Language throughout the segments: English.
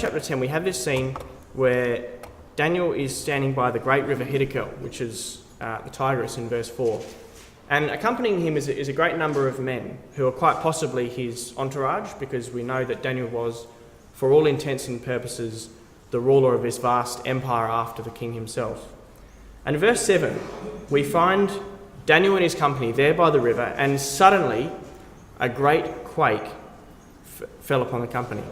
chapter 10, we have this scene where Daniel is standing by the great river Hiddekel, which is the Tigris in verse 4. And accompanying him is a great number of men who are quite possibly his entourage, because we know that Daniel was, for all intents and purposes, the ruler of this vast empire after the king himself. And in verse 7, we find Daniel and his company there by the river, and suddenly a great quake fell upon the company.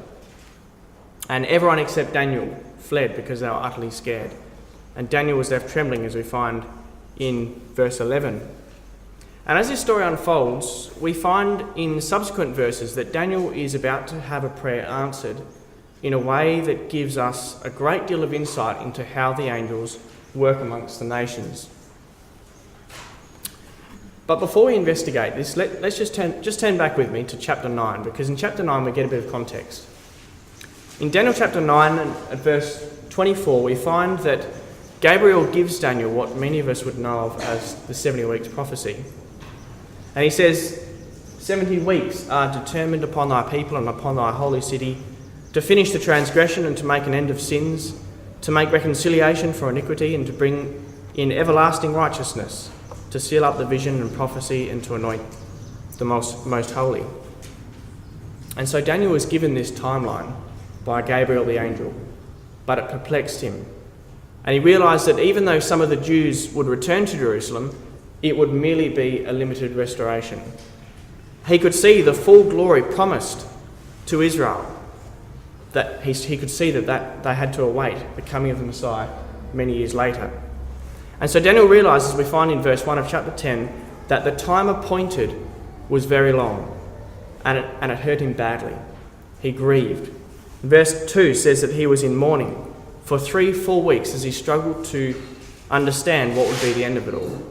And everyone except Daniel fled because they were utterly scared. And Daniel was left trembling, as we find in verse 11. And as this story unfolds, we find in subsequent verses that Daniel is about to have a prayer answered in a way that gives us a great deal of insight into how the angels work amongst the nations. But before we investigate this, let's just turn back with me to chapter 9, because in chapter 9 we get a bit of context. In Daniel chapter 9 at verse 24, we find that Gabriel gives Daniel what many of us would know of as the 70 weeks prophecy. And he says, 70 weeks are determined upon thy people and upon thy holy city, to finish the transgression and to make an end of sins, to make reconciliation for iniquity and to bring in everlasting righteousness, to seal up the vision and prophecy and to anoint the most holy. And so Daniel was given this timeline by Gabriel the angel, but it perplexed him. And he realised that even though some of the Jews would return to Jerusalem, it would merely be a limited restoration. He could see the full glory promised to Israel, that he could see that they had to await the coming of the Messiah many years later. And so Daniel realises, we find in verse 1 of chapter 10, that the time appointed was very long, and it hurt him badly. He grieved. Verse 2 says that he was in mourning for 3 full weeks as he struggled to understand what would be the end of it all.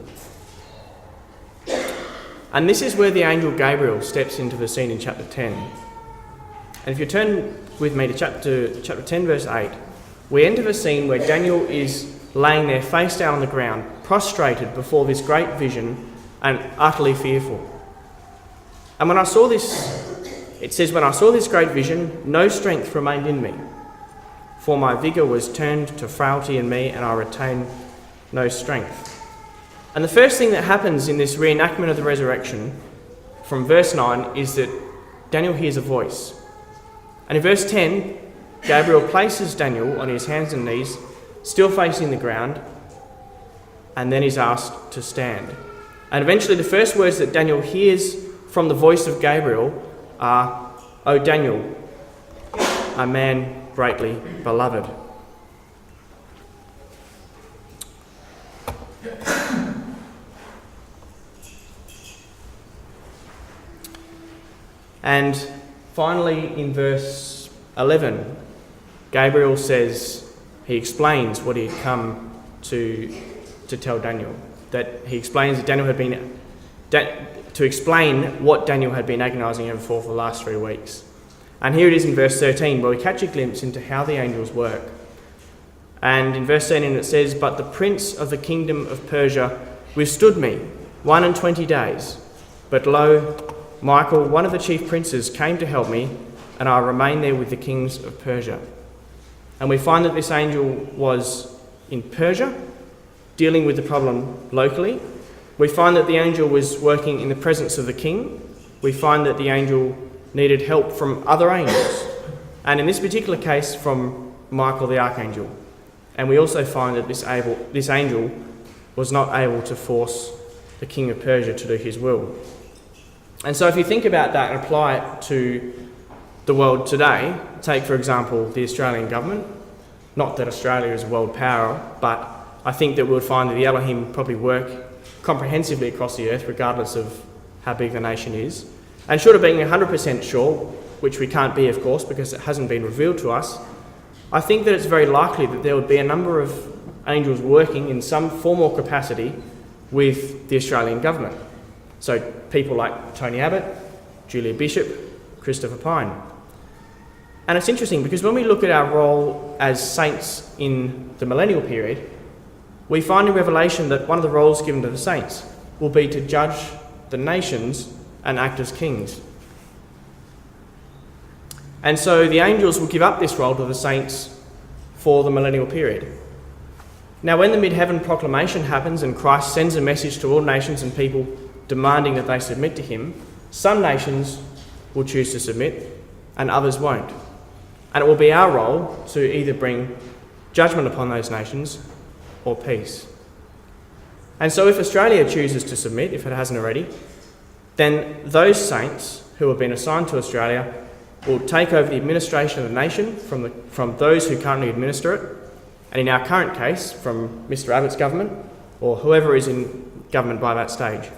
And this is where the angel Gabriel steps into the scene in chapter 10. And if you turn with me to chapter 10, verse 8, we enter a scene where Daniel is laying there face down on the ground, prostrated before this great vision and utterly fearful. And when I saw this, it says, when I saw this great vision, no strength remained in me, for my vigour was turned to frailty in me, and I retained no strength. And the first thing that happens in this reenactment of the resurrection from verse 9 is that Daniel hears a voice. And in verse 10, Gabriel places Daniel on his hands and knees, still facing the ground, and then is asked to stand. And eventually the first words that Daniel hears from the voice of Gabriel are, "O Daniel, a man greatly beloved." And finally, in verse 11, Gabriel says, he explains what he had come to tell Daniel. That he explains that Daniel had been, to explain what Daniel had been agonising over for the last 3 weeks. And here it is in verse 13, where we catch a glimpse into how the angels work. And in verse 13 it says, "But the prince of the kingdom of Persia withstood me 21 days. But lo, Michael, one of the chief princes, came to help me, and I remained there with the kings of Persia." And we find that this angel was in Persia, dealing with the problem locally. We find that the angel was working in the presence of the king. We find that the angel needed help from other angels, and in this particular case from Michael the archangel. And we also find that this angel was not able to force the king of Persia to do his will. And so if you think about that and apply it to the world today, take for example the Australian government, not that Australia is a world power, but I think that we'll find that the Elohim probably work comprehensively across the earth regardless of how big the nation is. And short of being 100% sure, which we can't be of course because it hasn't been revealed to us, I think that it's very likely that there would be a number of angels working in some form or capacity with the Australian government. So people like Tony Abbott, Julia Bishop, Christopher Pyne. And it's interesting because when we look at our role as saints in the millennial period, we find in Revelation that one of the roles given to the saints will be to judge the nations and act as kings. And so the angels will give up this role to the saints for the millennial period. Now, when the mid-heaven proclamation happens and Christ sends a message to all nations and people demanding that they submit to him, some nations will choose to submit and others won't. And it will be our role to either bring judgment upon those nations or peace. And so if Australia chooses to submit, if it hasn't already, then those saints who have been assigned to Australia will take over the administration of the nation from those who currently administer it, and in our current case, from Mr. Abbott's government, or whoever is in government by that stage.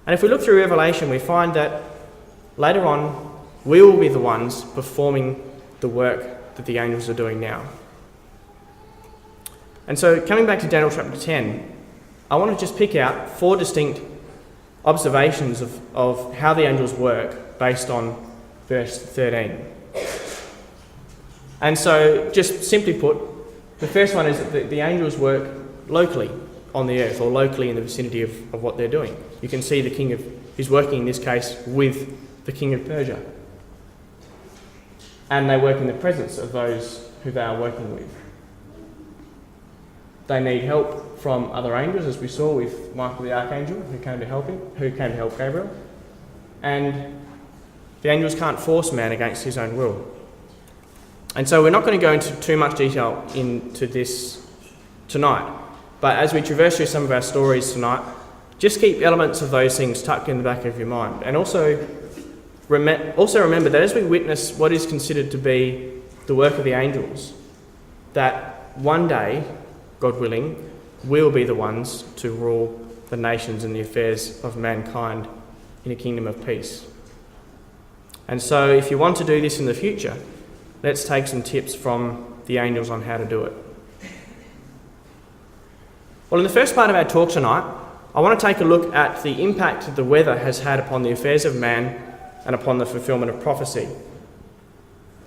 And if we look through Revelation, we find that later on, we will be the ones performing the work that the angels are doing now. And so, coming back to Daniel chapter 10, I want to just pick out 4 distinct observations of how the angels work based on verse 13. And so, just simply put, the first one is that the angels work locally on the earth, or locally in the vicinity of what they're doing. You can see the king is working in this case with the king of Persia. And they work in the presence of those who they are working with. They need help from other angels, as we saw with Michael the Archangel, who came to help Gabriel. And the angels can't force man against his own will. And so we're not going to go into too much detail into this tonight. But as we traverse through some of our stories tonight, just keep elements of those things tucked in the back of your mind. And also remember that as we witness what is considered to be the work of the angels, that one day, God willing, we'll be the ones to rule the nations and the affairs of mankind in a kingdom of peace. And so if you want to do this in the future, let's take some tips from the angels on how to do it. Well, in the first part of our talk tonight, I want to take a look at the impact that the weather has had upon the affairs of man and upon the fulfillment of prophecy.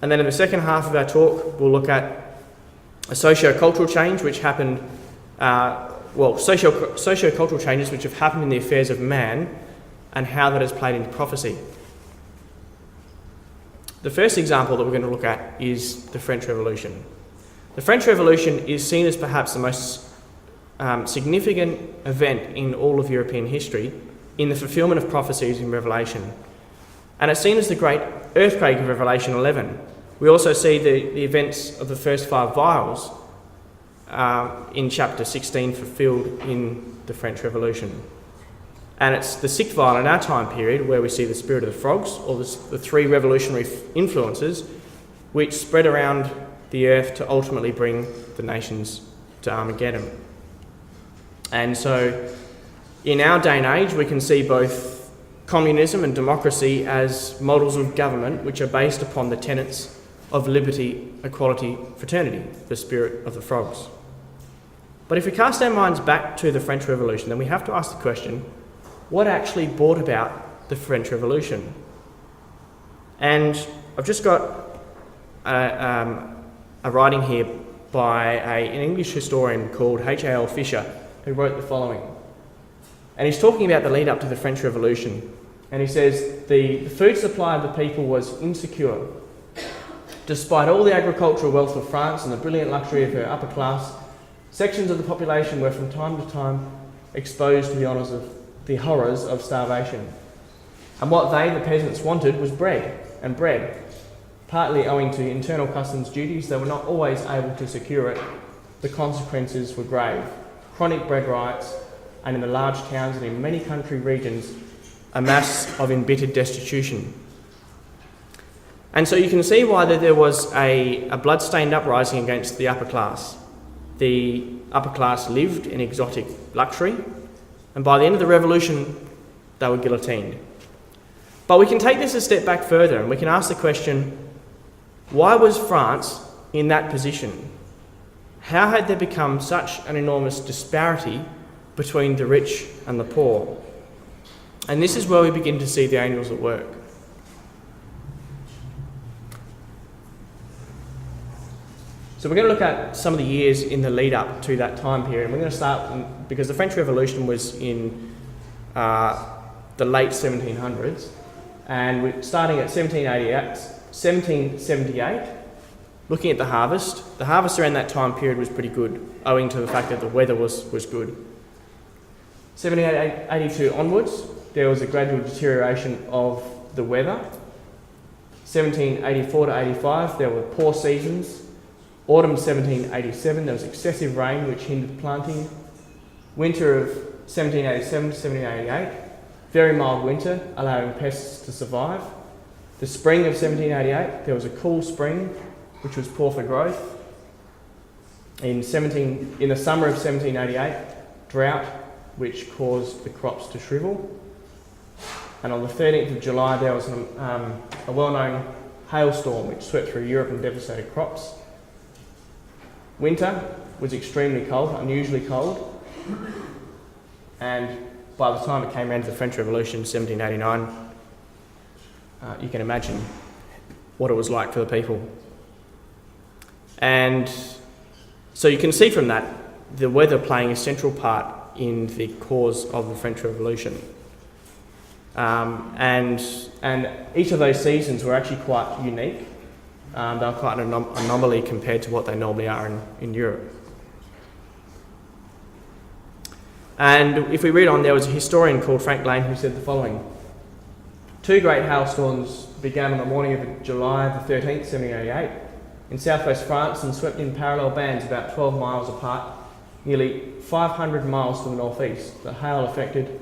And then in the second half of our talk, we'll look at a socio-cultural change which happened, socio-cultural changes which have happened in the affairs of man and how that has played into prophecy. The first example that we're going to look at is the French Revolution. The French Revolution is seen as perhaps the most significant event in all of European history in the fulfillment of prophecies in Revelation. And it's seen as the great earthquake of Revelation 11. We also see the events of the first 5 vials in chapter 16 fulfilled in the French Revolution. And it's the 6th vial in our time period where we see the spirit of the frogs, or the 3 revolutionary influences which spread around the earth to ultimately bring the nations to Armageddon. And so in our day and age, we can see both communism and democracy as models of government which are based upon the tenets of liberty, equality, fraternity, the spirit of the frogs. But if we cast our minds back to the French Revolution, then we have to ask the question, what actually brought about the French Revolution? And I've just got a writing here by an English historian called H.A.L. Fisher, who wrote the following. And he's talking about the lead up to the French Revolution. And he says, the food supply of the people was insecure. Despite all the agricultural wealth of France and the brilliant luxury of her upper class, sections of the population were from time to time exposed to the horrors of starvation. And what they, the peasants, wanted was bread. Partly owing to internal customs duties, they were not always able to secure it. The consequences were grave. Chronic bread riots, and in the large towns and in many country regions, a mass of embittered destitution. And so you can see why there was a blood-stained uprising against the upper class. The upper class lived in exotic luxury, and by the end of the revolution, they were guillotined. But we can take this a step back further, and we can ask the question, why was France in that position? How had there become such an enormous disparity between the rich and the poor? And this is where we begin to see the angels at work. So we're going to look at some of the years in the lead up to that time period. We're going to start, because the French Revolution was in the late 1700s, Starting at 1778, looking at the harvest around that time period was pretty good, owing to the fact that the weather was good. 1782 onwards, there was a gradual deterioration of the weather. 1784 to 85, there were poor seasons. Autumn 1787, there was excessive rain which hindered planting. Winter of 1787 to 1788, very mild winter, allowing pests to survive. The spring of 1788, there was a cool spring, which was poor for growth. In the summer of 1788, drought, which caused the crops to shrivel. And on the 13th of July, there was a well-known hailstorm which swept through Europe and devastated crops. Winter was extremely cold, unusually cold. And by the time it came around to the French Revolution, 1789, you can imagine what it was like for the people. And so you can see from that the weather playing a central part in the cause of the French Revolution. And each of those seasons were actually quite unique. They were quite an anomaly compared to what they normally are in Europe. And if we read on, there was a historian called Frank Lane who said the following: 2 great hailstorms began on the morning of July the 13th, 1788, in southwest France and swept in parallel bands about 12 miles apart, nearly 500 miles to the northeast. The hail affected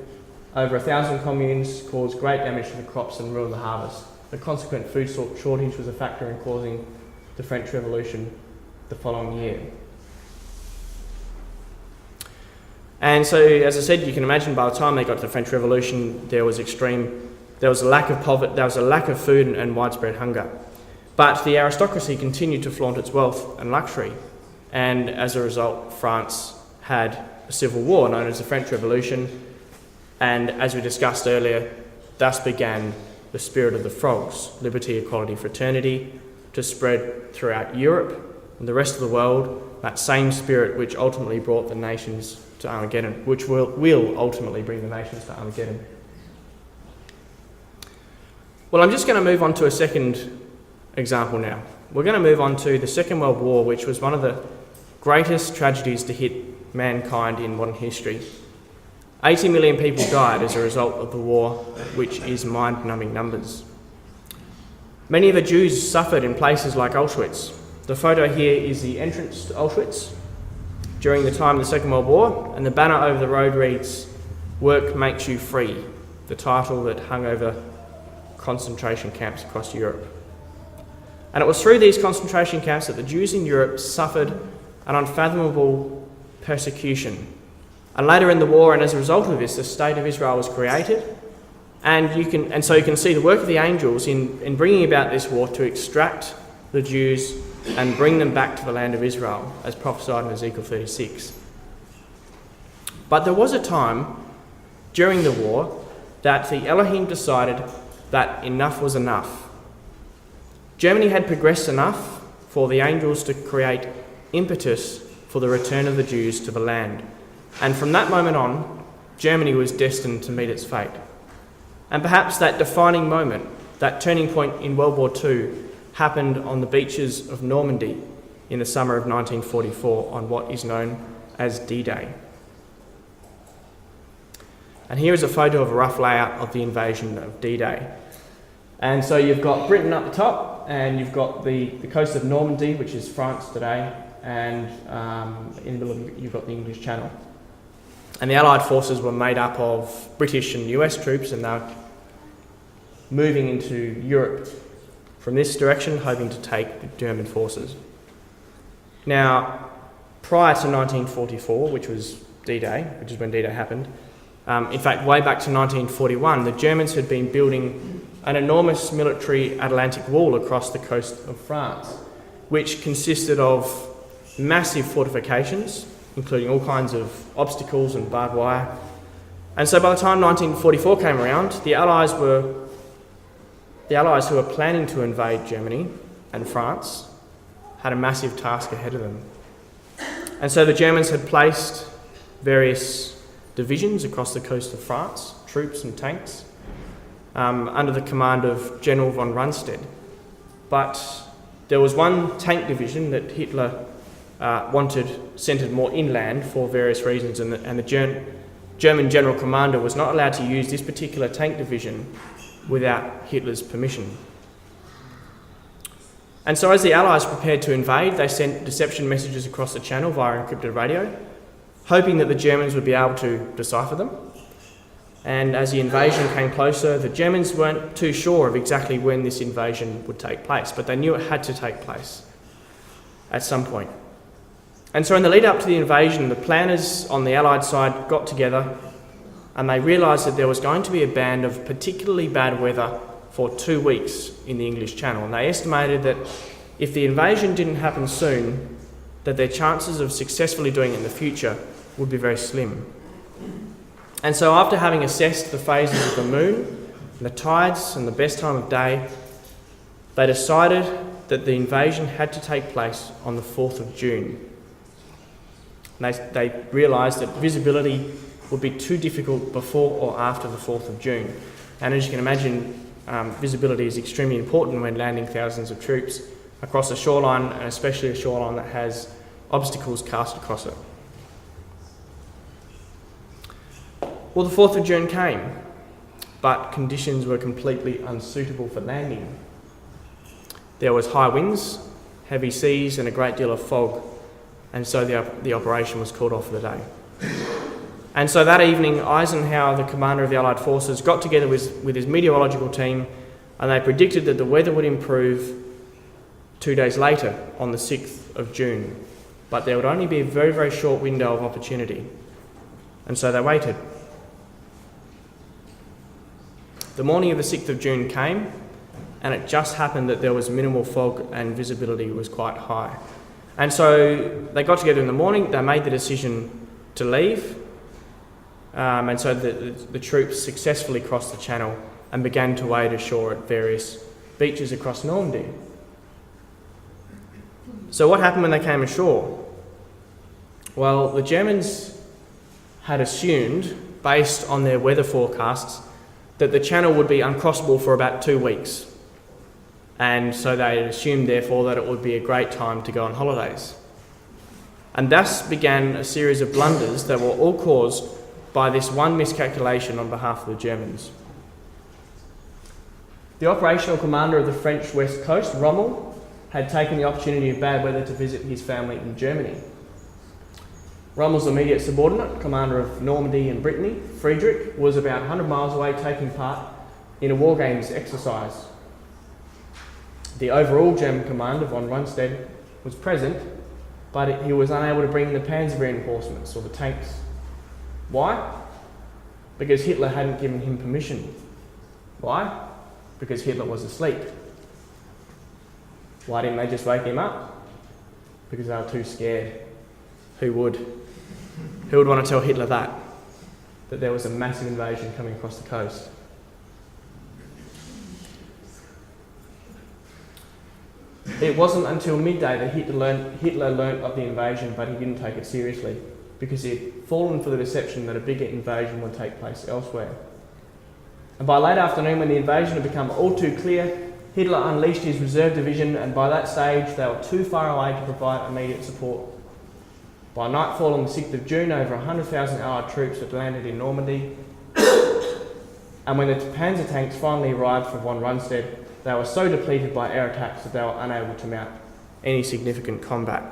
over 1,000 communes, caused great damage to the crops and ruined the harvest. The consequent food shortage was a factor in causing the French Revolution the following year. And so, as I said, you can imagine by the time they got to the French Revolution, there was a lack of poverty, there was a lack of food and widespread hunger. But the aristocracy continued to flaunt its wealth and luxury, and as a result, France had a civil war known as the French Revolution, and as we discussed earlier, thus began the spirit of the frogs, liberty, equality, fraternity, to spread throughout Europe and the rest of the world, that same spirit which ultimately brought the nations to Armageddon, which will ultimately bring the nations to Armageddon. Well, I'm just going to move on to a second example now. We're going to move on to the Second World War, which was one of the greatest tragedies to hit mankind in modern history. 80 million people died as a result of the war, which is mind-numbing numbers. Many of the Jews suffered in places like Auschwitz. The photo here is the entrance to Auschwitz during the time of the Second World War, and the banner over the road reads, "Work makes you free," the title that hung over concentration camps across Europe. And it was through these concentration camps that the Jews in Europe suffered an unfathomable persecution. And later in the war, and as a result of this, the State of Israel was created. And so you can see the work of the angels in bringing about this war to extract the Jews and bring them back to the land of Israel, as prophesied in Ezekiel 36. But there was a time during the war that the Elohim decided that enough was enough. Germany had progressed enough for the angels to create impetus for the return of the Jews to the land. And from that moment on, Germany was destined to meet its fate. And perhaps that defining moment, that turning point in World War II, happened on the beaches of Normandy in the summer of 1944 on what is known as D-Day. And here is a photo of a rough layout of the invasion of D-Day. And so you've got Britain up the top, and you've got the coast of Normandy, which is France today, and in the middle you've got the English Channel. And the Allied forces were made up of British and US troops, and they were moving into Europe from this direction, hoping to take the German forces. Now, prior to 1944, which was D-Day, which is when D-Day happened, in fact, way back to 1941, the Germans had been building an enormous military Atlantic wall across the coast of France, which consisted of massive fortifications, including all kinds of obstacles and barbed wire. And so by the time 1944 came around, the Allies who were planning to invade Germany and France had a massive task ahead of them. And so the Germans had placed various divisions across the coast of France, troops and tanks, under the command of General von Rundstedt. But there was one tank division that Hitler wanted centred more inland for various reasons, and the German general commander was not allowed to use this particular tank division without Hitler's permission. And so as the Allies prepared to invade, they sent deception messages across the channel via encrypted radio, hoping that the Germans would be able to decipher them. And as the invasion came closer, the Germans weren't too sure of exactly when this invasion would take place, but they knew it had to take place at some point. And so in the lead up to the invasion, the planners on the Allied side got together and they realised that there was going to be a band of particularly bad weather for 2 weeks in the English Channel. And they estimated that if the invasion didn't happen soon, that their chances of successfully doing it in the future would be very slim. And so after having assessed the phases of the moon, the tides and the best time of day, they decided that the invasion had to take place on the 4th of June. And they realised that visibility would be too difficult before or after the 4th of June. And as you can imagine, visibility is extremely important when landing thousands of troops across a shoreline, and especially a shoreline that has obstacles cast across it. Well, the 4th of June came, but conditions were completely unsuitable for landing. There was high winds, heavy seas and a great deal of fog, and so the operation was called off for the day. And so that evening, Eisenhower, the commander of the Allied forces, got together with his meteorological team, and they predicted that the weather would improve 2 days later, on the 6th of June. But there would only be a very, very short window of opportunity. And so they waited. The morning of the 6th of June came, and it just happened that there was minimal fog and visibility was quite high. And so they got together in the morning, they made the decision to leave, and so the troops successfully crossed the channel and began to wade ashore at various beaches across Normandy. So what happened when they came ashore? Well, the Germans had assumed, based on their weather forecasts, that the channel would be uncrossable for about 2 weeks. And so they assumed, therefore, that it would be a great time to go on holidays. And thus began a series of blunders that were all caused by this one miscalculation on behalf of the Germans. The operational commander of the French West Coast, Rommel, had taken the opportunity of bad weather to visit his family in Germany. Rommel's immediate subordinate, commander of Normandy and Brittany, Friedrich, was about 100 miles away taking part in a war games exercise. The overall German commander, von Rundstedt, was present, but he was unable to bring the panzer reinforcements or the tanks. Why? Because Hitler hadn't given him permission. Why? Because Hitler was asleep. Why didn't they just wake him up? Because they were too scared. Who would? Who would want to tell Hitler that there was a massive invasion coming across the coast? It wasn't until midday that Hitler learnt of the invasion, but he didn't take it seriously because he had fallen for the deception that a bigger invasion would take place elsewhere. And by late afternoon, when the invasion had become all too clear, Hitler unleashed his reserve division, and by that stage they were too far away to provide immediate support. By nightfall on the 6th of June, over 100,000 Allied troops had landed in Normandy, and when the panzer tanks finally arrived from von Rundstedt, they were so depleted by air attacks that they were unable to mount any significant combat.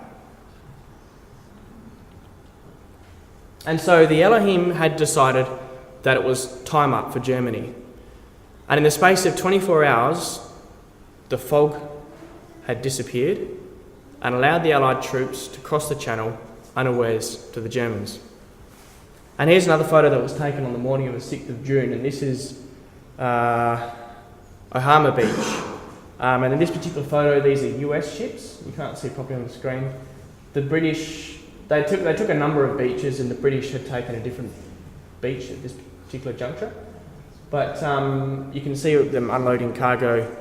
And so the Elohim had decided that it was time up for Germany. And in the space of 24 hours, the fog had disappeared and allowed the Allied troops to cross the channel unawares to the Germans. And here's another photo that was taken on the morning of the 6th of June, and this is Ohama Beach. And in this particular photo, these are US ships. You can't see properly on the screen. The British, they took a number of beaches, and the British had taken a different beach at this particular juncture. But you can see them unloading cargo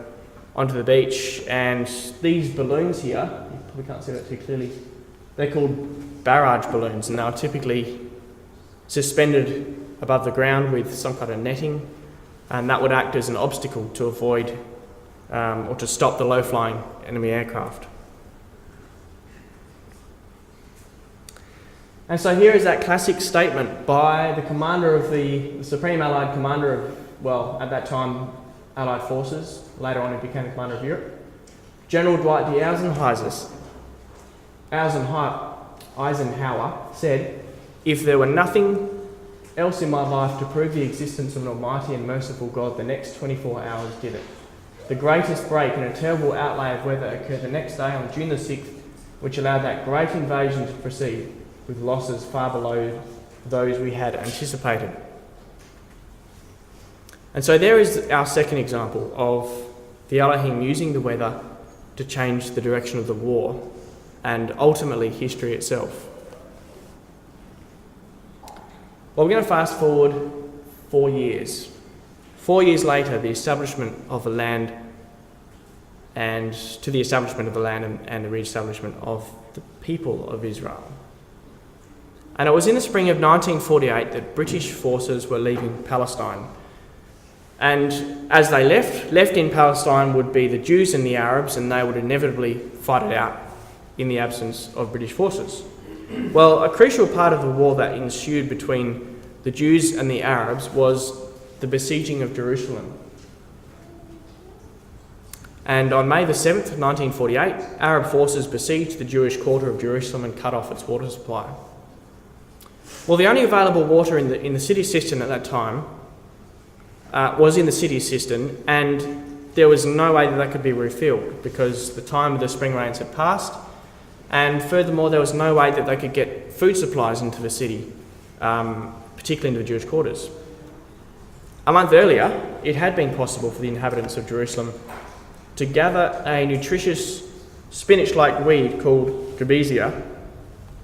onto the beach, and these balloons here, you probably can't see that too clearly, they're called barrage balloons, and they are typically suspended above the ground with some kind of netting and that would act as an obstacle to avoid or to stop the low-flying enemy aircraft. And so here is that classic statement by the commander of the Supreme Allied Commander of, well, at that time, Allied forces. Later on, he became the commander of Europe. General Dwight D. Eisenhower said, "If there were nothing else in my life to prove the existence of an almighty and merciful God, the next 24 hours did it." The greatest break in a terrible outlay of weather occurred the next day on June the 6th, which allowed that great invasion to proceed, with losses far below those we had anticipated. And so there is our second example of the Elohim using the weather to change the direction of the war and ultimately history itself. Well, we're going to fast forward 4 years. 4 years later, the establishment of the land and the re-establishment of the people of Israel. And it was in the spring of 1948 that British forces were leaving Palestine. And as they left in Palestine would be the Jews and the Arabs, and they would inevitably fight it out in the absence of British forces. Well, a crucial part of the war that ensued between the Jews and the Arabs was the besieging of Jerusalem. And on May the 7th, 1948, Arab forces besieged the Jewish quarter of Jerusalem and cut off its water supply. Well, the only available water in the city cistern at that time was in the city cistern, and there was no way that could be refilled because the time of the spring rains had passed, and furthermore there was no way that they could get food supplies into the city, particularly into the Jewish quarters. A month earlier, it had been possible for the inhabitants of Jerusalem to gather a nutritious spinach-like weed called Gabesia,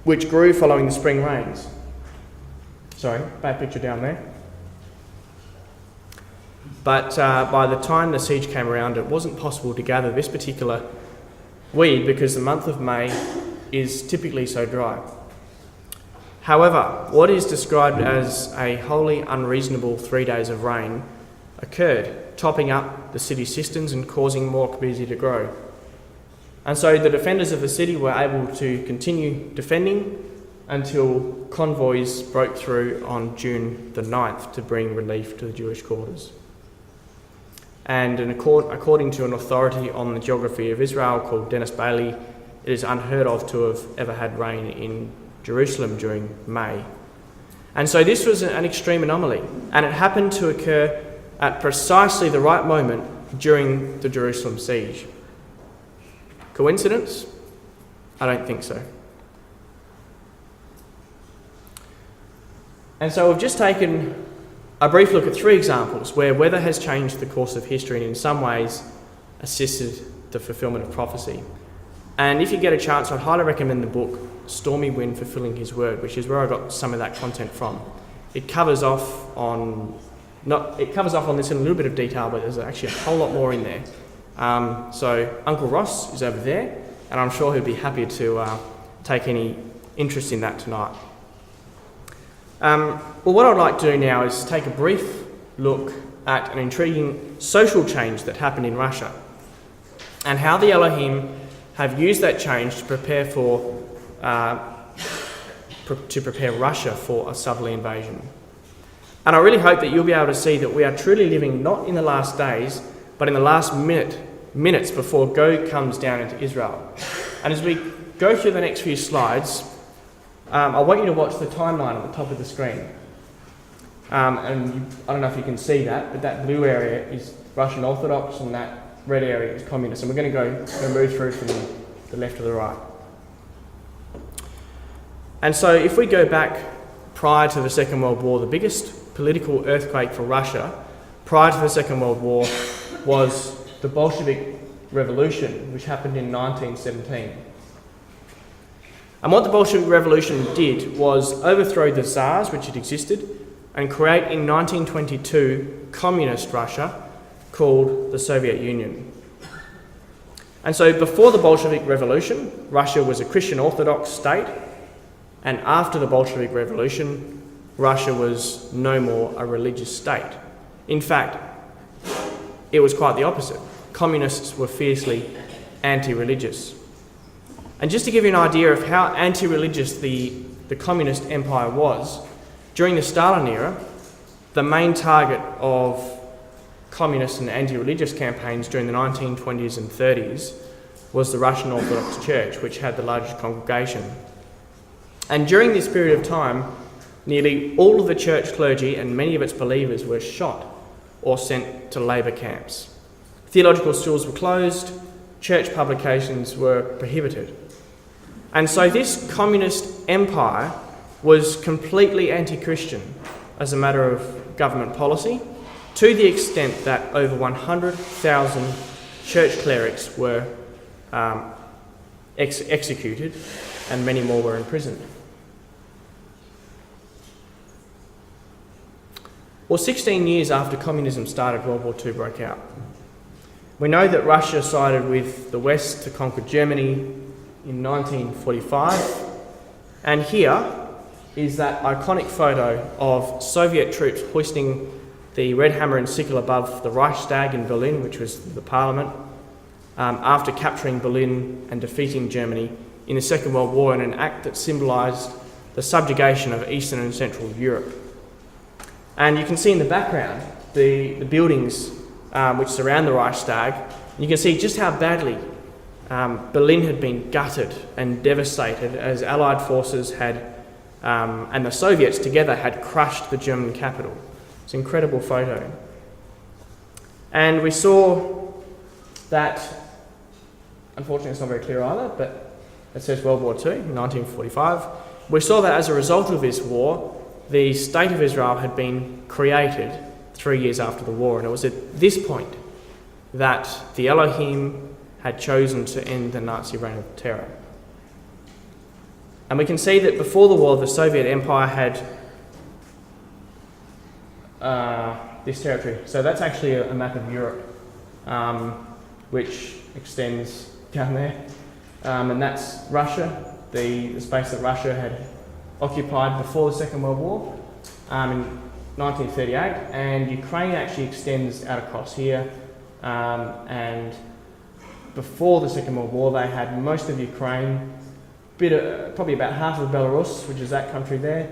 which grew following the spring rains. Sorry, bad picture down there. But by the time the siege came around, it wasn't possible to gather this particular weed because the month of May is typically so dry. However, what is described as a wholly unreasonable 3 days of rain occurred, topping up the city cisterns and causing more Gabesia to grow. And so the defenders of the city were able to continue defending until convoys broke through on June the 9th to bring relief to the Jewish quarters. And according to an authority on the geography of Israel called Dennis Bailey, it is unheard of to have ever had rain in Jerusalem during May. And so this was an extreme anomaly, and it happened to occur at precisely the right moment during the Jerusalem siege. Coincidence? I don't think so. And so we've just taken a brief look at 3 examples where weather has changed the course of history and in some ways assisted the fulfilment of prophecy. And if you get a chance, I'd highly recommend the book Stormy Wind Fulfilling His Word, which is where I got some of that content from. It covers off on this in a little bit of detail, but there's actually a whole lot more in there. So Uncle Ross is over there, and I'm sure he'll be happy to take any interest in that tonight. Well, what I'd like to do now is take a brief look at an intriguing social change that happened in Russia and how the Elohim have used that change to prepare Russia for a southerly invasion. And I really hope that you'll be able to see that we are truly living not in the last days, but in the last minutes before Gog comes down into Israel. And as we go through the next few slides, I want you to watch the timeline at the top of the screen. And I don't know if you can see that, but that blue area is Russian Orthodox and that red area is communist. And we're going to move through from the left to the right. And so if we go back prior to the Second World War, the biggest political earthquake for Russia prior to the Second World War was the Bolshevik Revolution, which happened in 1917. And what the Bolshevik Revolution did was overthrow the Tsars, which had existed, and create in 1922 communist Russia called the Soviet Union. And so before the Bolshevik Revolution, Russia was a Christian Orthodox state, and after the Bolshevik Revolution, Russia was no more a religious state. In fact, it was quite the opposite. Communists were fiercely anti-religious. And just to give you an idea of how anti-religious the communist empire was, during the Stalin era, the main target of communist and anti-religious campaigns during the 1920s and 30s was the Russian Orthodox Church, which had the largest congregation. And during this period of time, nearly all of the church clergy and many of its believers were shot or sent to labour camps. Theological schools were closed, church publications were prohibited. And so this communist empire was completely anti-Christian as a matter of government policy, to the extent that over 100,000 church clerics were executed and many more were imprisoned. Well, 16 years after communism started, World War II broke out. We know that Russia sided with the West to conquer Germany in 1945, and here is that iconic photo of Soviet troops hoisting the red hammer and sickle above the Reichstag in Berlin, which was the parliament, after capturing Berlin and defeating Germany in the Second World War, in an act that symbolised the subjugation of Eastern and Central Europe. And you can see in the background the buildings which surround the Reichstag. You can see just how badly Berlin had been gutted and devastated as Allied forces had, and the Soviets together, had crushed the German capital. It's an incredible photo. And we saw that, unfortunately it's not very clear either, but it says World War II, 1945. We saw that as a result of this war, the State of Israel had been created 3 years after the war, and it was at this point that the Elohim had chosen to end the Nazi reign of terror. And we can see that before the war, the Soviet Empire had this territory. So that's actually a map of Europe, which extends down there. And that's Russia, the space that Russia had occupied before the Second World War in 1938. And Ukraine actually extends out across here. And before the Second World War, they had most of Ukraine, probably about half of Belarus, which is that country there,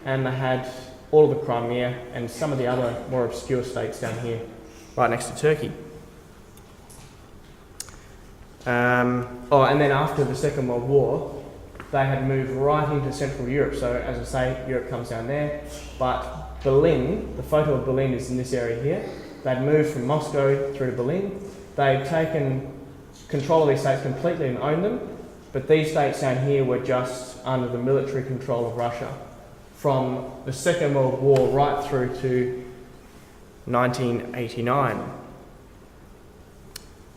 and they had all of the Crimea and some of the other more obscure states down here, right next to Turkey. And then after the Second World War, they had moved right into Central Europe. So, as I say, Europe comes down there, but Berlin, the photo of Berlin is in this area here. They'd moved from Moscow through to Berlin. They'd taken control of these states completely and owned them, but these states down here were just under the military control of Russia from the Second World War right through to 1989.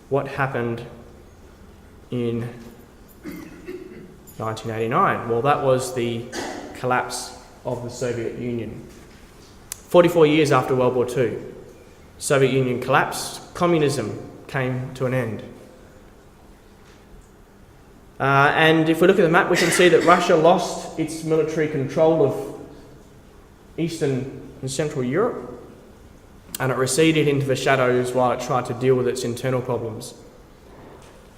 What happened in 1989? Well, that was the collapse of the Soviet Union. 44 years after World War II, Soviet Union collapsed, communism came to an end. And if we look at the map, we can see that Russia lost its military control of Eastern and Central Europe, and it receded into the shadows while it tried to deal with its internal problems.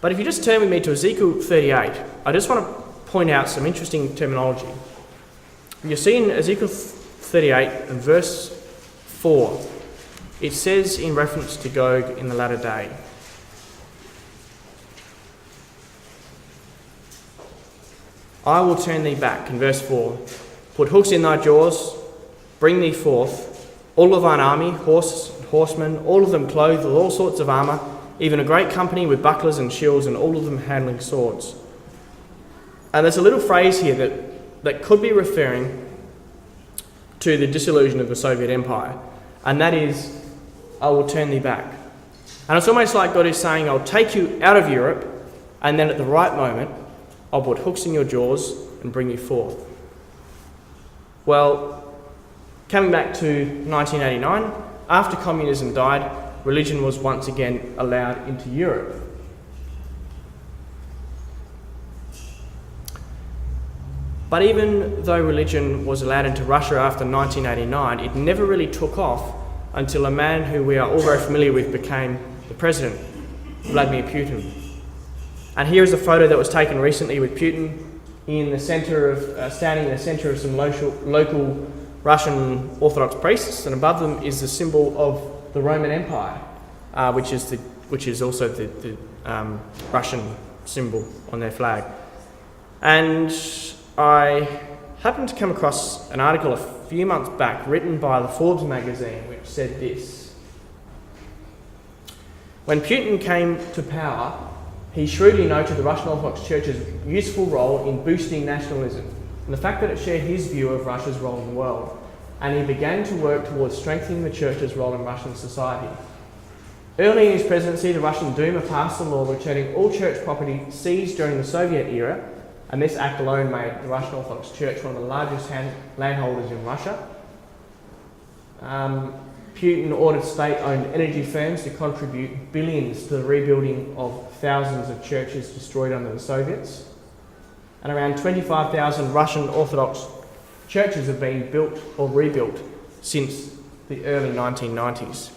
But if you just turn with me to Ezekiel 38, I just want to point out some interesting terminology. You see in Ezekiel 38 and verse 4, it says in reference to Gog in the latter day, I will turn thee back, in verse 4, put hooks in thy jaws, bring thee forth, all of thine army, horsemen, all of them clothed with all sorts of armour, even a great company with bucklers and shields, and all of them handling swords. And there's a little phrase here that could be referring to the dissolution of the Soviet Empire, and that is, I will turn thee back. And it's almost like God is saying, I'll take you out of Europe, and then at the right moment, I'll put hooks in your jaws and bring you forth. Well, coming back to 1989, after communism died, religion was once again allowed into Europe. But even though religion was allowed into Russia after 1989, it never really took off until a man who we are all very familiar with became the president, Vladimir Putin. And here is a photo that was taken recently with Putin in the centre of, standing in the centre of some local Russian Orthodox priests, and above them is the symbol of the Roman Empire, which is also the Russian symbol on their flag. And I happened to come across an article a few months back written by the Forbes magazine, which said this: when Putin came to power, he shrewdly noted the Russian Orthodox Church's useful role in boosting nationalism and the fact that it shared his view of Russia's role in the world, and he began to work towards strengthening the Church's role in Russian society. Early in his presidency, the Russian Duma passed a law returning all church property seized during the Soviet era, and this act alone made the Russian Orthodox Church one of the largest landholders in Russia. Putin ordered state-owned energy firms to contribute billions to the rebuilding of thousands of churches destroyed under the Soviets. And around 25,000 Russian Orthodox churches have been built or rebuilt since the early 1990s.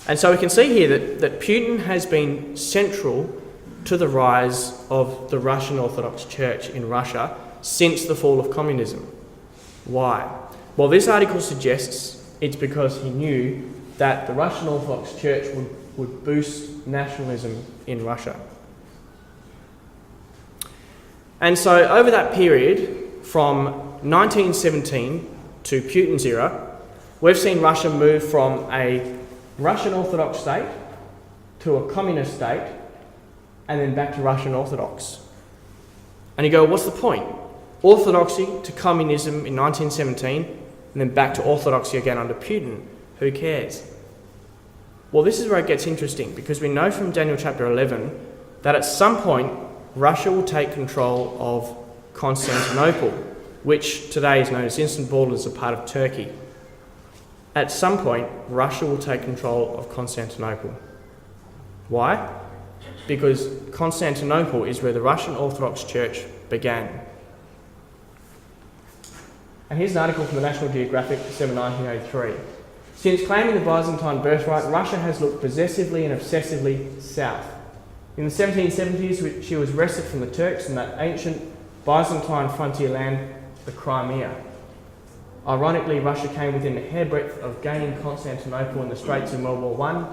And so we can see here that Putin has been central to the rise of the Russian Orthodox Church in Russia since the fall of communism. Why? Well, this article suggests it's because he knew that the Russian Orthodox Church would boost nationalism in Russia. And so over that period, from 1917 to Putin's era, we've seen Russia move from a Russian Orthodox state to a communist state, and then back to Russian Orthodox. And you go, what's the point? Orthodoxy to communism in 1917, and then back to orthodoxy again under Putin. Who cares? Well, this is where it gets interesting, because we know from Daniel chapter 11 that at some point Russia will take control of Constantinople, which today is known as Istanbul, as a part of Turkey. At some point, Russia will take control of Constantinople. Why? Because Constantinople is where the Russian Orthodox Church began. And here's an article from the National Geographic, December 1983. Since claiming the Byzantine birthright, Russia has looked possessively and obsessively south. In the 1770s, she was wrested from the Turks in that ancient Byzantine frontier land, the Crimea. Ironically, Russia came within a hairbreadth of gaining Constantinople in the Straits in World War I.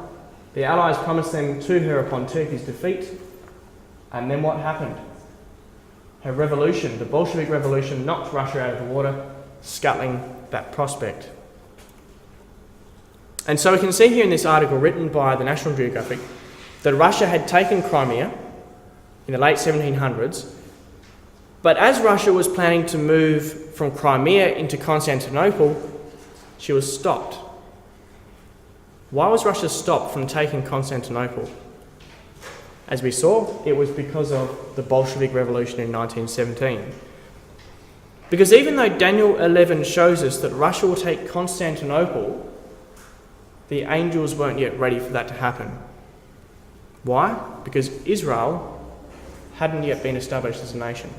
The Allies promised them to her upon Turkey's defeat. And then what happened? Her revolution, the Bolshevik Revolution, knocked Russia out of the water, scuttling that prospect. And so we can see here in this article written by the National Geographic that Russia had taken Crimea in the late 1700s, but as Russia was planning to move from Crimea into Constantinople, she was stopped. Why was Russia stopped from taking Constantinople? As we saw, it was because of the Bolshevik Revolution in 1917. Because even though Daniel 11 shows us that Russia will take Constantinople, the angels weren't yet ready for that to happen. Why? Because Israel hadn't yet been established as a nation.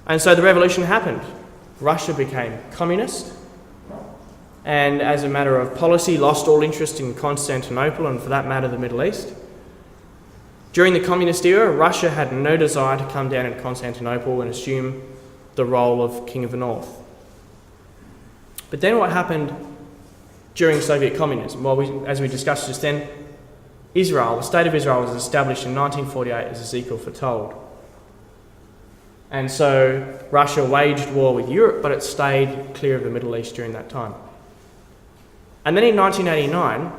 And so the revolution happened. Russia became communist, and as a matter of policy, lost all interest in Constantinople and, for that matter, the Middle East. During the communist era, Russia had no desire to come down into Constantinople and assume the role of King of the North. But then what happened during Soviet communism? Well, as we discussed just then, Israel, the State of Israel, was established in 1948 as Ezekiel foretold. And so Russia waged war with Europe, but it stayed clear of the Middle East during that time. And then in 1989,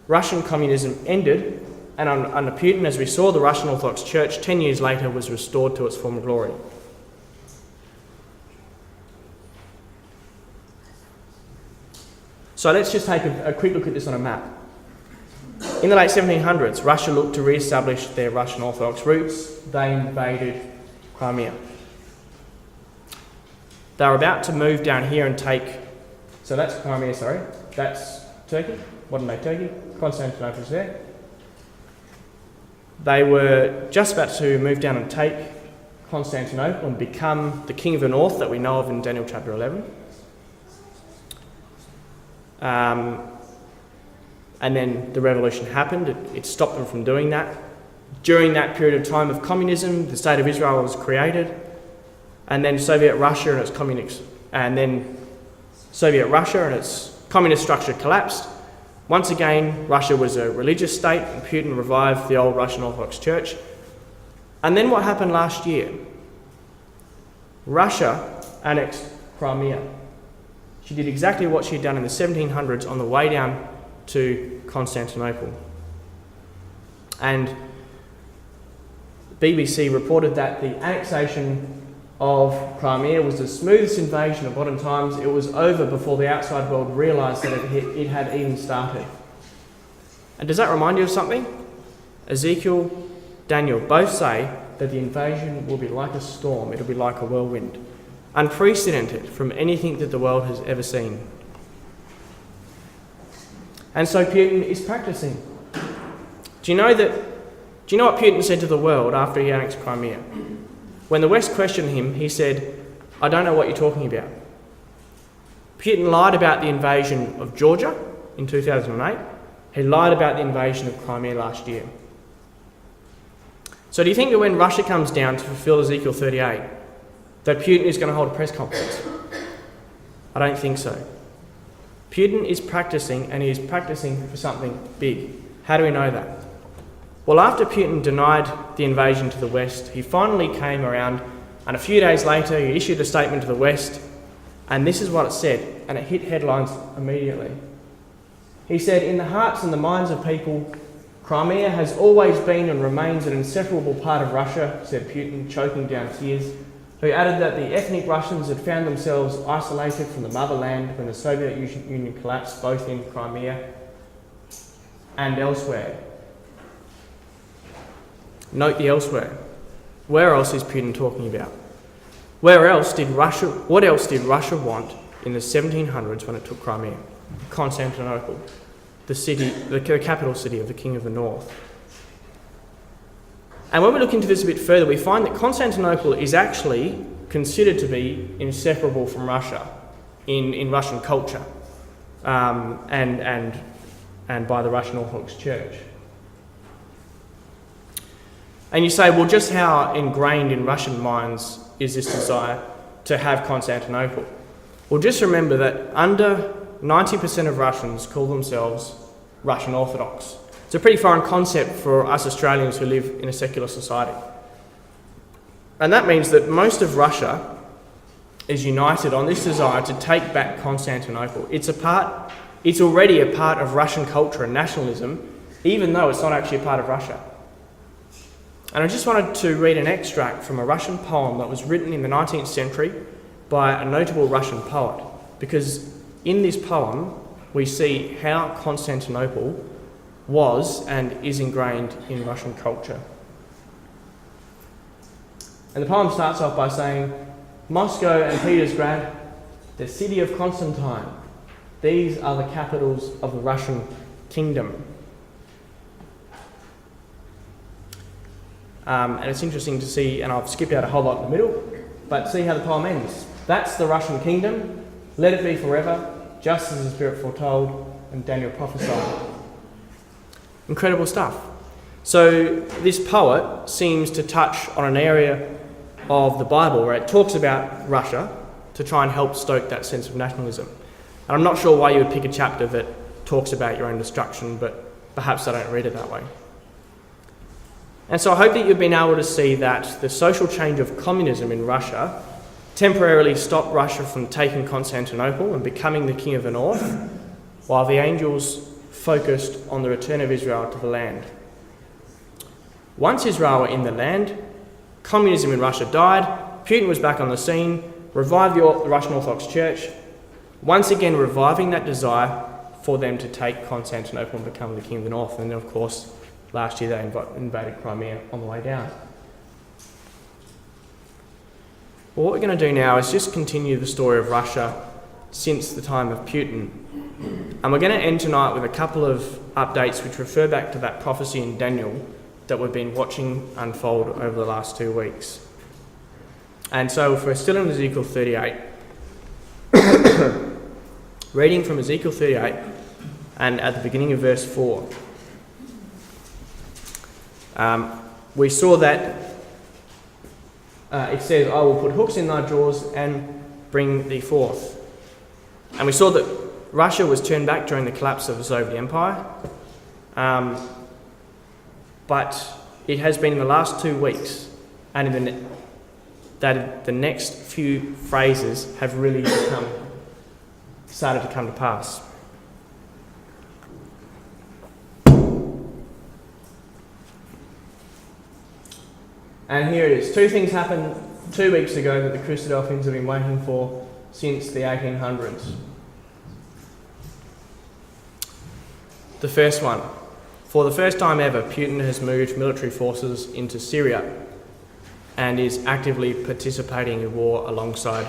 Russian communism ended, and under Putin, as we saw, the Russian Orthodox Church 10 years later was restored to its former glory. So let's just take a quick look at this on a map. In the late 1700s, Russia looked to re-establish their Russian Orthodox roots. They invaded Crimea. They were about to move down here and take... So that's Crimea, sorry. That's Turkey, modern-day Turkey. Constantinople's there. They were just about to move down and take Constantinople and become the King of the North that we know of in Daniel chapter 11. and then the revolution happened. It stopped them from doing that. During that period of time of communism, the state of Israel was created, and then Soviet Russia and its communist structure collapsed. Once again, Russia was a religious state, and Putin revived the old Russian Orthodox Church. And then what happened last year? Russia annexed Crimea. She did exactly what she had done in the 1700s on the way down to Constantinople. And BBC reported that the annexation of Crimea was the smoothest invasion of modern times. It was over before the outside world realised that it had even started. And does that remind you of something? Ezekiel, Daniel both say that the invasion will be like a storm, it'll be like a whirlwind, unprecedented from anything that the world has ever seen. And so Putin is practicing. Do you know what Putin said to the world after he annexed Crimea? When the West questioned him, he said, "I don't know what you're talking about." Putin lied about the invasion of Georgia in 2008. He lied about the invasion of Crimea last year. So do you think that when Russia comes down to fulfill Ezekiel 38, that Putin is going to hold a press conference? I don't think so. Putin is practicing, and he is practicing for something big. How do we know that? Well, after Putin denied the invasion to the West, he finally came around, and a few days later he issued a statement to the West, and this is what it said, and it hit headlines immediately. He said, "In the hearts and the minds of people, Crimea has always been and remains an inseparable part of Russia," said Putin, choking down tears. He added that the ethnic Russians had found themselves isolated from the motherland when the Soviet Union collapsed, both in Crimea and elsewhere. Note the elsewhere. Where else is Putin talking about? What else did Russia want in the 1700s when it took Crimea? Constantinople, the capital city of the King of the North. And when we look into this a bit further, we find that Constantinople is actually considered to be inseparable from Russia in Russian culture and by the Russian Orthodox Church. And you say, well, just how ingrained in Russian minds is this desire to have Constantinople? Well, just remember that under 90% of Russians call themselves Russian Orthodox. It's a pretty foreign concept for us Australians who live in a secular society. And that means that most of Russia is united on this desire to take back Constantinople. It's already a part of Russian culture and nationalism, even though it's not actually a part of Russia. And I just wanted to read an extract from a Russian poem that was written in the 19th century by a notable Russian poet, because in this poem we see how Constantinople was and is ingrained in Russian culture. And the poem starts off by saying, "Moscow and Petersgrad, the city of Constantine, these are the capitals of the Russian kingdom." And it's interesting to see, and I've skipped out a whole lot in the middle, but see how the poem ends. "That's the Russian kingdom, let it be forever, just as the Spirit foretold and Daniel prophesied." Incredible stuff. So this poet seems to touch on an area of the Bible where it talks about Russia to try and help stoke that sense of nationalism. And I'm not sure why you would pick a chapter that talks about your own destruction, but perhaps I don't read it that way. And so I hope that you've been able to see that the social change of communism in Russia temporarily stopped Russia from taking Constantinople and becoming the King of the North, while the angels focused on the return of Israel to the land. Once Israel were in the land, communism in Russia died, Putin was back on the scene, revived the Russian Orthodox Church, once again reviving that desire for them to take Constantinople and become the King of the North. And then, of course, last year they invaded Crimea on the way down. Well, what we're going to do now is just continue the story of Russia since the time of Putin. And we're going to end tonight with a couple of updates which refer back to that prophecy in Daniel that we've been watching unfold over the last 2 weeks. And so if we're still in Ezekiel 38, Reading from Ezekiel 38 and at the beginning of verse 4, we saw that it says, "I will put hooks in thy jaws and bring thee forth." And we saw that Russia was turned back during the collapse of the Soviet Empire, but it has been in the last 2 weeks, and that the next few phrases have really started to come to pass. And here it is. 2 things happened 2 weeks ago that the Christadelphians have been waiting for since the 1800s. The first one. For the first time ever, Putin has moved military forces into Syria and is actively participating in war alongside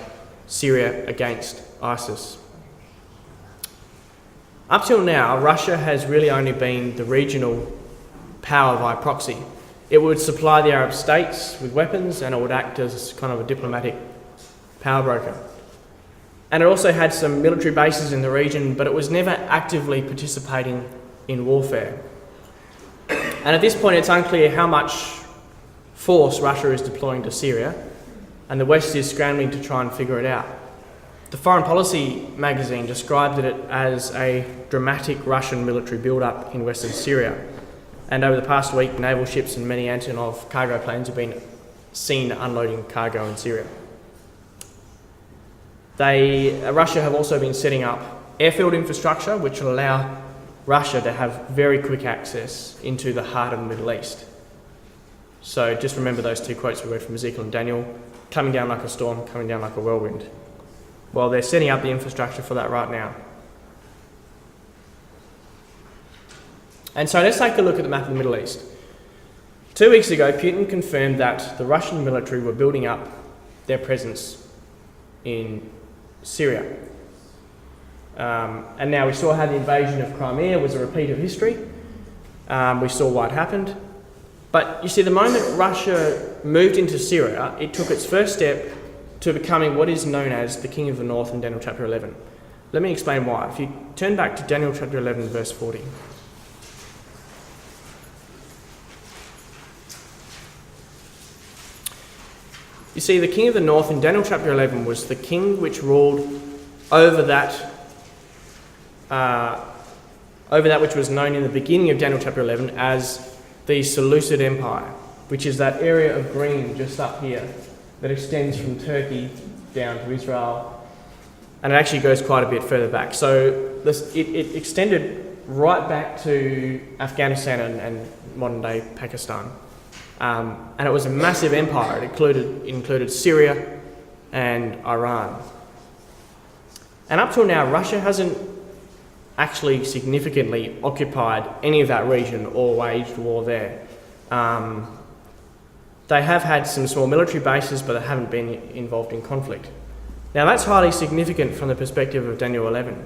Syria against ISIS. Up till now, Russia has really only been the regional power by proxy. It would supply the Arab states with weapons and it would act as kind of a diplomatic power broker. And it also had some military bases in the region, but it was never actively participating in warfare. And at this point, it's unclear how much force Russia is deploying to Syria, and the West is scrambling to try and figure it out. The Foreign Policy magazine described it as a dramatic Russian military build-up in western Syria. And over the past week, naval ships and many Antonov cargo planes have been seen unloading cargo in Syria. Russia have also been setting up airfield infrastructure, which will allow Russia to have very quick access into the heart of the Middle East. So just remember those 2 quotes we read from Ezekiel and Daniel: coming down like a storm, coming down like a whirlwind. Well, they're setting up the infrastructure for that right now. And so let's take a look at the map of the Middle East. 2 weeks ago, Putin confirmed that the Russian military were building up their presence in Syria. And now we saw how the invasion of Crimea was a repeat of history. We saw what happened. But you see, the moment Russia moved into Syria, it took its first step to becoming what is known as the King of the North in Daniel chapter 11. Let me explain why. If you turn back to Daniel chapter 11, verse 40. You see, the King of the North in Daniel chapter 11 was the king which ruled over that which was known in the beginning of Daniel chapter 11 as the Seleucid Empire, which is that area of green just up here that extends from Turkey down to Israel, and it actually goes quite a bit further back. So it extended right back to Afghanistan and modern-day Pakistan. And it was a massive empire. It included Syria and Iran. And up till now, Russia hasn't actually significantly occupied any of that region or waged war there. They have had some small military bases, but they haven't been involved in conflict. Now that's highly significant from the perspective of Daniel 11.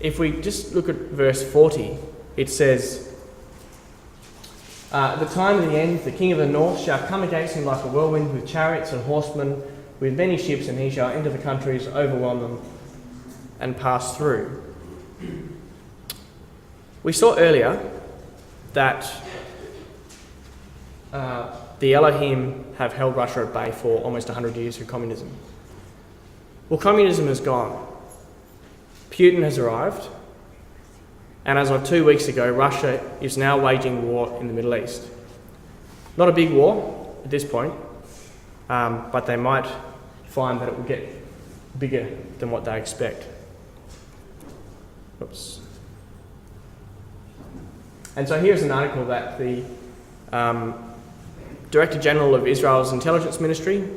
If we just look at verse 40, it says, at the time of the end, the King of the North shall come against him like a whirlwind with chariots and horsemen, with many ships, and he shall enter the countries, overwhelm them, and pass through. We saw earlier that the Elohim have held Russia at bay for almost 100 years through communism. Well, communism is gone. Putin has arrived. And as of 2 weeks ago, Russia is now waging war in the Middle East. Not a big war at this point, but they might find that it will get bigger than what they expect. Oops. And so here's an article that the Director General of Israel's Intelligence Ministry,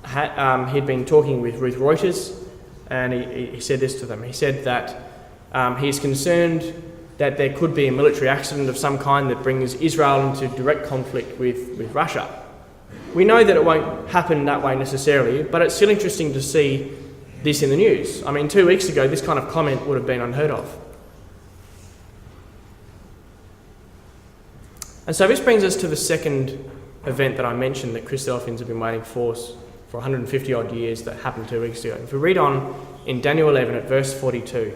he'd been talking with Reuters, and he said this to them. He said that he's concerned that there could be a military accident of some kind that brings Israel into direct conflict with Russia. We know that it won't happen that way necessarily, but it's still interesting to see this in the news. I mean, 2 weeks ago, this kind of comment would have been unheard of. And so this brings us to the second event that I mentioned that Christadelphians have been waiting for for 150 odd years that happened 2 weeks ago. If we read on in Daniel 11 at verse 42,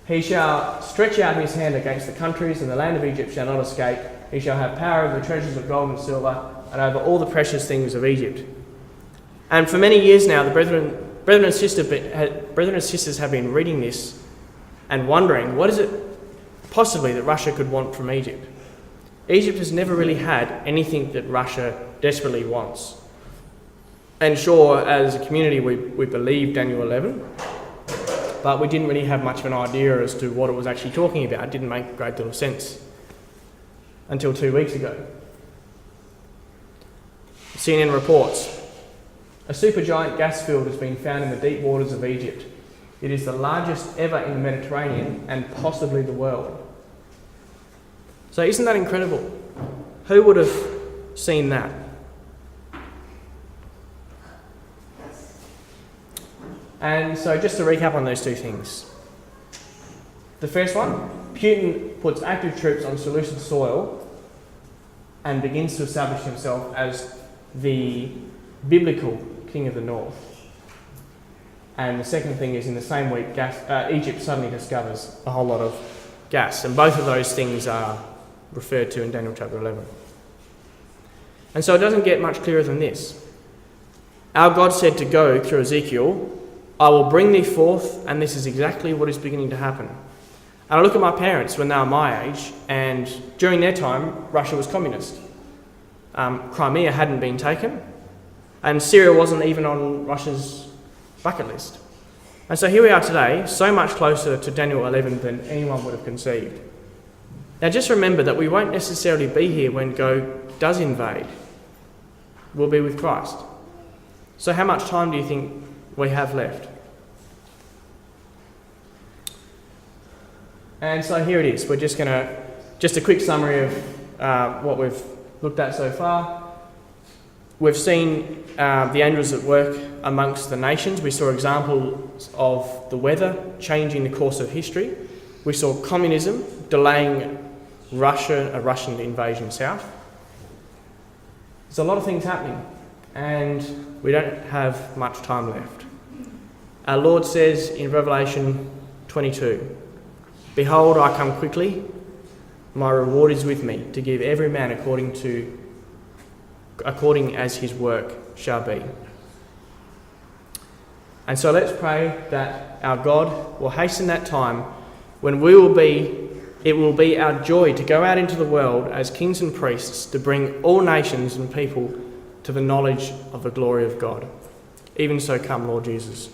he shall stretch out his hand against the countries, and the land of Egypt shall not escape. He shall have power over the treasures of gold and silver, and over all the precious things of Egypt. And for many years now, the brethren and sisters have been reading this and wondering, what is it possibly that Russia could want from Egypt? Egypt has never really had anything that Russia desperately wants. And sure, as a community, we believe Daniel 11, but we didn't really have much of an idea as to what it was actually talking about. It didn't make a great deal of sense until 2 weeks ago. CNN reports, a supergiant gas field has been found in the deep waters of Egypt. It is the largest ever in the Mediterranean and possibly the world. So isn't that incredible? Who would have seen that? And so just to recap on those two things. The first one, Putin puts active troops on Seleucid soil and begins to establish himself as the biblical king of the north. And the second thing is, in the same week, Egypt suddenly discovers a whole lot of gas. And both of those things are referred to in Daniel chapter 11. And so it doesn't get much clearer than this. Our God said to go through Ezekiel, I will bring thee forth, and this is exactly what is beginning to happen. And I look at my parents when they were my age, and during their time, Russia was communist. Crimea hadn't been taken, and Syria wasn't even on Russia's bucket list. And so here we are today, so much closer to Daniel 11 than anyone would have conceived. Now just remember that we won't necessarily be here when Gog does invade. We'll be with Christ. So how much time do you think we have left? And so here it is. We're just a quick summary of what we've looked at so far. We've seen the angels at work amongst the nations. We saw examples of the weather changing the course of history. We saw communism delaying a Russian invasion south. There's a lot of things happening, and we don't have much time left. Our Lord says in Revelation 22, Behold, I come quickly. My reward is with me, to give every man according as his work shall be. And so let's pray that our God will hasten that time when it will be our joy to go out into the world as kings and priests to bring all nations and people to the knowledge of the glory of God. Even so come, Lord Jesus.